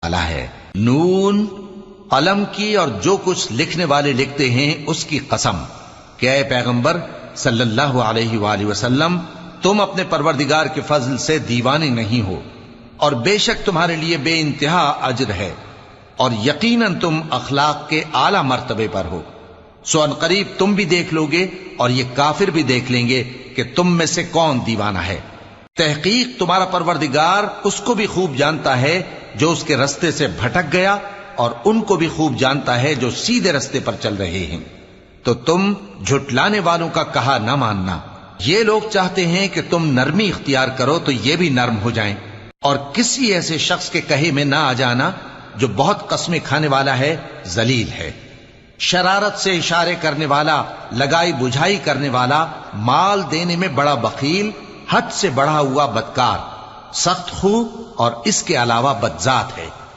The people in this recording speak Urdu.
والا ہے۔ نون، قلم کی اور جو کچھ لکھنے والے لکھتے ہیں اس کی قسم کہ اے پیغمبر صلی اللہ علیہ وآلہ وسلم، تم اپنے پروردگار کے فضل سے دیوانے نہیں ہو، اور بے شک تمہارے لیے بے انتہا اجر ہے، اور یقیناً تم اخلاق کے اعلی مرتبے پر ہو۔ سو ان قریب تم بھی دیکھ لو گے اور یہ کافر بھی دیکھ لیں گے کہ تم میں سے کون دیوانہ ہے۔ تحقیق تمہارا پروردگار اس کو بھی خوب جانتا ہے جو اس کے رستے سے بھٹک گیا، اور ان کو بھی خوب جانتا ہے جو سیدھے رستے پر چل رہے ہیں۔ تو تم جھٹلانے والوں کا کہا نہ ماننا۔ یہ لوگ چاہتے ہیں کہ تم نرمی اختیار کرو تو یہ بھی نرم ہو جائیں، اور کسی ایسے شخص کے کہے میں نہ آ جانا جو بہت قسمیں کھانے والا ہے، ذلیل ہے، شرارت سے اشارے کرنے والا، لگائی بجھائی کرنے والا، مال دینے میں بڑا بخیل، حد سے بڑھا ہوا بدکار، سخت خو اور اس کے علاوہ بدذات ہے۔